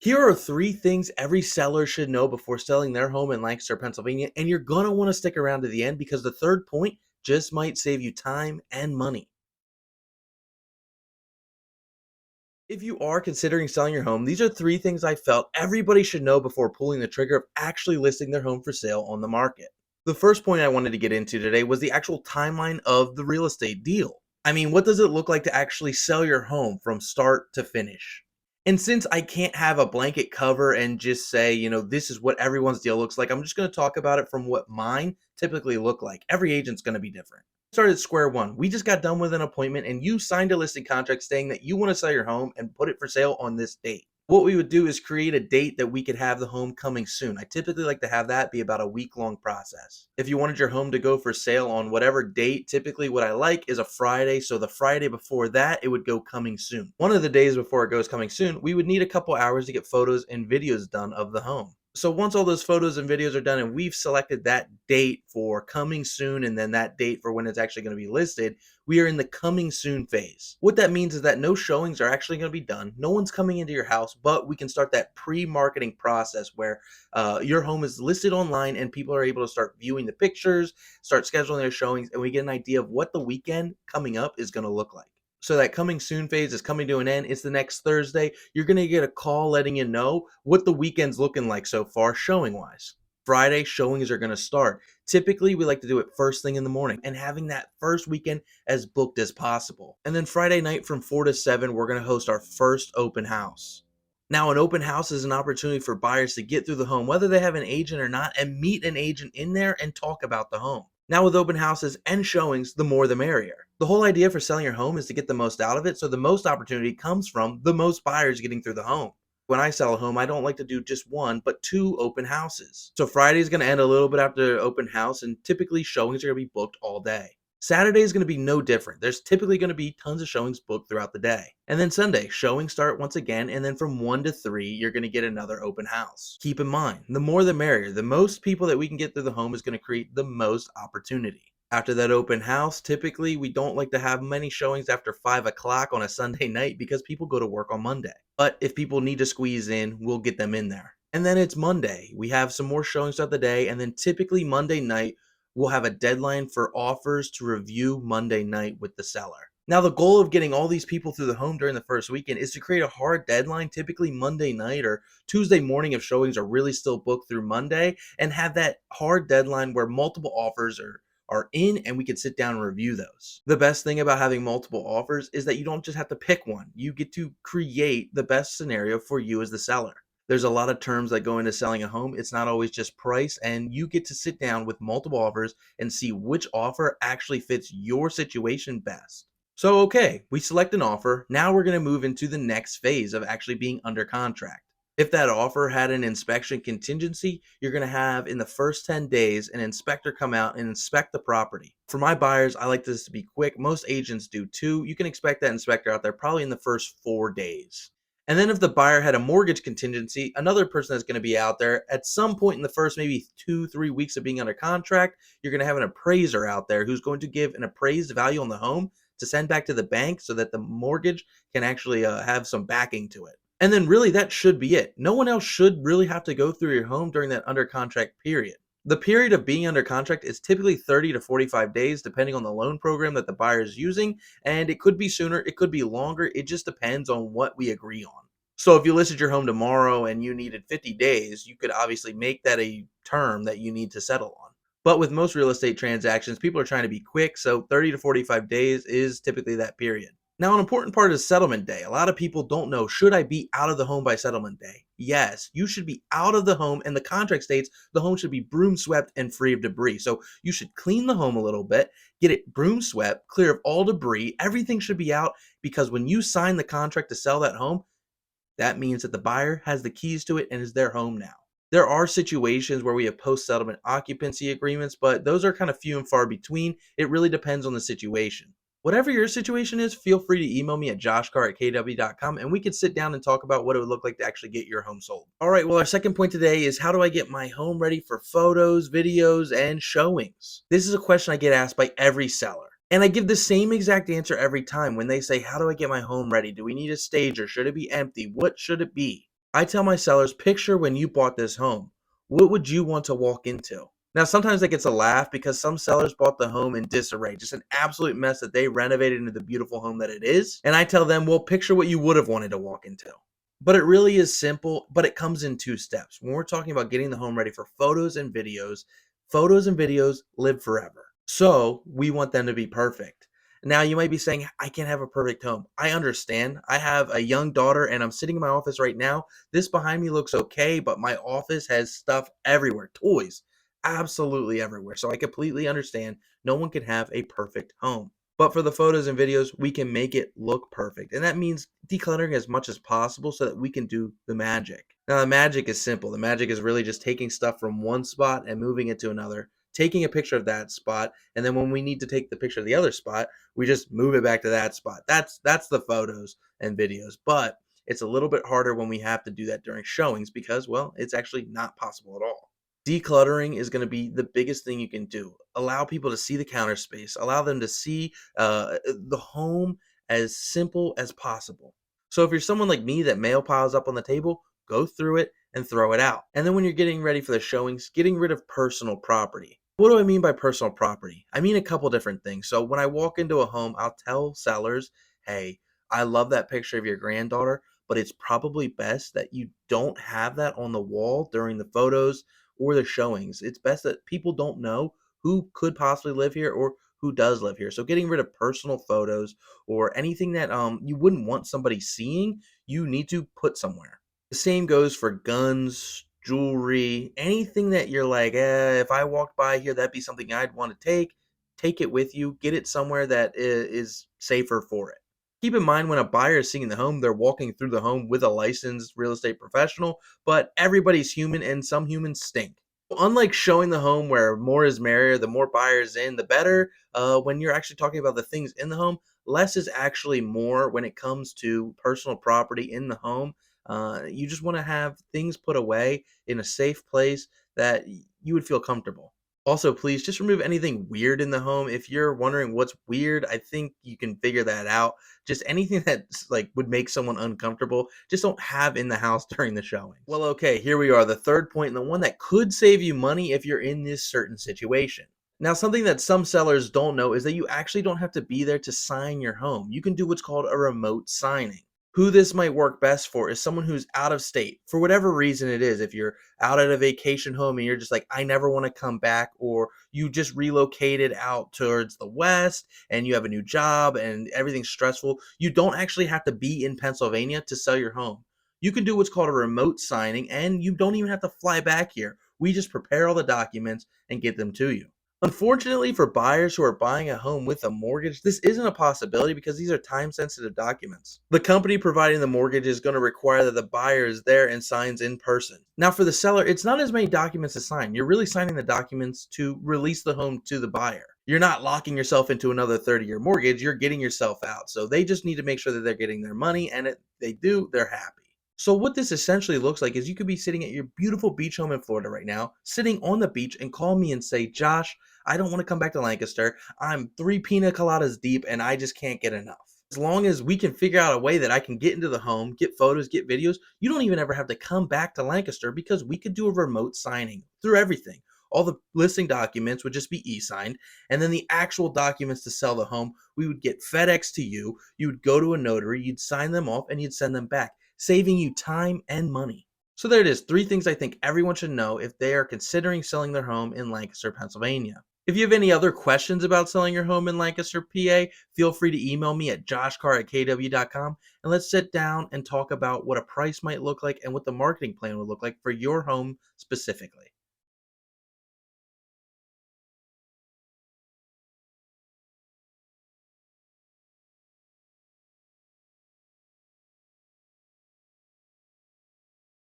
Here are three things every seller should know before selling their home in Lancaster, Pennsylvania, and you're going to want to stick around to the end because the third point just might save you time and money. If you are considering selling your home, these are three things I felt everybody should know before pulling the trigger of actually listing their home for sale on the market. The first point I wanted to get into today was the actual timeline of the real estate deal. I mean, what does it look like to actually sell your home from start to finish? And since I can't have a blanket cover and just say, this is what everyone's deal looks like, I'm just going to talk about it from what mine typically look like. Every agent's going to be different. Start at square one. We just got done with an appointment and you signed a listing contract saying that you want to sell your home and put it for sale on this date. What we would do is create a date that we could have the home coming soon. I typically like to have that be about a week long process. If you wanted your home to go for sale on whatever date, typically what I like is a Friday. So the Friday before that, it would go coming soon. One of the days before it goes coming soon, we would need a couple hours to get photos and videos done of the home. So once all those photos and videos are done and we've selected that date for coming soon and then that date for when it's actually going to be listed, we are in the coming soon phase. What that means is that no showings are actually going to be done. No one's coming into your house, but we can start that pre-marketing process where your home is listed online and people are able to start viewing the pictures, start scheduling their showings, and we get an idea of what the weekend coming up is going to look like. So that coming soon phase is coming to an end. It's the next Thursday. You're going to get a call letting you know what the weekend's looking like so far showing wise. Friday showings are going to start. Typically, we like to do it first thing in the morning and having that first weekend as booked as possible. And then Friday night from 4 to 7, we're going to host our first open house. Now, an open house is an opportunity for buyers to get through the home, whether they have an agent or not, and meet an agent in there and talk about the home. Now, with open houses and showings, the more the merrier. The whole idea for selling your home is to get the most out of it, so the most opportunity comes from the most buyers getting through the home. When I sell a home, I don't like to do just one, but two open houses. So Friday is going to end a little bit after open house, and typically showings are going to be booked all day. Saturday is going to be no different. There's typically going to be tons of showings booked throughout the day. And then Sunday, showings start once again, and then from 1 to 3, you're going to get another open house. Keep in mind, the more the merrier. The most people that we can get through the home is going to create the most opportunity. After that open house, typically we don't like to have many showings after 5 o'clock on a Sunday night because people go to work on Monday. But if people need to squeeze in, we'll get them in there. And then it's Monday. We have some more showings throughout the day, and then typically Monday night, we'll have a deadline for offers to review Monday night with the seller. Now, the goal of getting all these people through the home during the first weekend is to create a hard deadline, typically Monday night or Tuesday morning if showings are really still booked through Monday, and have that hard deadline where multiple offers are in and we can sit down and review those. The best thing about having multiple offers is that you don't just have to pick one. You get to create the best scenario for you as the seller. There's a lot of terms that go into selling a home. It's not always just price, and you get to sit down with multiple offers and see which offer actually fits your situation best. So, okay, we select an offer. Now we're going to move into the next phase of actually being under contract. If that offer had an inspection contingency, you're going to have in the first 10 days an inspector come out and inspect the property. For my buyers, I like this to be quick. Most agents do too. You can expect that inspector out there probably in the first 4 days. And then if the buyer had a mortgage contingency, another person that's going to be out there at some point in the first maybe 2-3 weeks of being under contract, you're going to have an appraiser out there who's going to give an appraised value on the home to send back to the bank so that the mortgage can actually have some backing to it. And then really that should be it. No one else should really have to go through your home during that under contract period. The period of being under contract is typically 30 to 45 days, depending on the loan program that the buyer is using. And it could be sooner, it could be longer. It just depends on what we agree on. So if you listed your home tomorrow and you needed 50 days, you could obviously make that a term that you need to settle on. But with most real estate transactions, people are trying to be quick. So 30 to 45 days is typically that period. Now, an important part is settlement day. A lot of people don't know, should I be out of the home by settlement day? Yes, you should be out of the home, and the contract states the home should be broom swept and free of debris. So you should clean the home a little bit, get it broom swept, clear of all debris. Everything should be out because when you sign the contract to sell that home, that means that the buyer has the keys to it and is their home now. There are situations where we have post-settlement occupancy agreements, but those are kind of few and far between. It really depends on the situation. Whatever your situation is, feel free to email me at joshcar@kw.com and we can sit down and talk about what it would look like to actually get your home sold. All right, well, our second point today is how do I get my home ready for photos, videos, and showings? This is a question I get asked by every seller. And I give the same exact answer every time when they say, how do I get my home ready? Do we need a stage or should it be empty? What should it be? I tell my sellers, picture when you bought this home. What would you want to walk into? Now, sometimes that gets a laugh because some sellers bought the home in disarray, just an absolute mess that they renovated into the beautiful home that it is. And I tell them, well, picture what you would have wanted to walk into. But it really is simple, but it comes in two steps. When we're talking about getting the home ready for photos and videos live forever. So we want them to be perfect. Now, you might be saying, I can't have a perfect home. I understand. I have a young daughter and I'm sitting in my office right now. This behind me looks okay, but my office has stuff everywhere, toys, absolutely everywhere. So I completely understand no one can have a perfect home. But for the photos and videos, we can make it look perfect. And that means decluttering as much as possible so that we can do the magic. Now, the magic is simple. The magic is really just taking stuff from one spot and moving it to another, taking a picture of that spot, and then when we need to take the picture of the other spot, we just move it back to that spot. That's the photos and videos. But it's a little bit harder when we have to do that during showings because, well, it's actually not possible at all. Decluttering is going to be the biggest thing you can do. Allow people to see the counter space, allow them to see the home as simple as possible. So if you're someone like me that mail piles up on the table, go through it and throw it out. And then when you're getting ready for the showings, getting rid of personal property. What do I mean by personal property? I mean a couple different things. So when I walk into a home, I'll tell sellers, hey, I love that picture of your granddaughter, but it's probably best that you don't have that on the wall during the photos or the showings. It's best that people don't know who could possibly live here or who does live here. So getting rid of personal photos or anything that you wouldn't want somebody seeing, you need to put somewhere. The same goes for guns, jewelry, anything that you're like, if I walked by here, that'd be something I'd want to take. Take it with you. Get it somewhere that is safer for it. Keep in mind when a buyer is seeing the home, they're walking through the home with a licensed real estate professional, but everybody's human and some humans stink. Unlike showing the home where more is merrier, the more buyers in, the better. When you're actually talking about the things in the home, less is actually more when it comes to personal property in the home. You just want to have things put away in a safe place that you would feel comfortable. Also, please just remove anything weird in the home. If you're wondering what's weird, I think you can figure that out. Just anything that's like would make someone uncomfortable, just don't have in the house during the showings. Well, okay, here we are. The third point, and the one that could save you money if you're in this certain situation. Now, something that some sellers don't know is that you actually don't have to be there to sign your home. You can do what's called a remote signing. Who this might work best for is someone who's out of state for whatever reason it is. If you're out at a vacation home and you're just like, I never want to come back, or you just relocated out towards the west and you have a new job and everything's stressful, you don't actually have to be in Pennsylvania to sell your home. You can do what's called a remote signing and you don't even have to fly back here. We just prepare all the documents and get them to you. Unfortunately, for buyers who are buying a home with a mortgage, this isn't a possibility because these are time sensitive documents. The company providing the mortgage is going to require that the buyer is there and signs in person. Now, for the seller, it's not as many documents to sign. You're really signing the documents to release the home to the buyer. You're not locking yourself into another 30-year mortgage, you're getting yourself out. So they just need to make sure that they're getting their money, and if they do, they're happy. So what this essentially looks like is you could be sitting at your beautiful beach home in Florida right now, sitting on the beach and call me and say, Josh, I don't want to come back to Lancaster. I'm 3 pina coladas deep and I just can't get enough. As long as we can figure out a way that I can get into the home, get photos, get videos, you don't even ever have to come back to Lancaster because we could do a remote signing through everything. All the listing documents would just be e-signed, and then the actual documents to sell the home, we would get FedEx to you. You would go to a notary, you'd sign them off, and you'd send them back, saving you time and money. So there it is, 3 things I think everyone should know if they are considering selling their home in Lancaster, Pennsylvania. If you have any other questions about selling your home in Lancaster, PA, feel free to email me at joshcarr@kw.com and let's sit down and talk about what a price might look like and what the marketing plan would look like for your home specifically.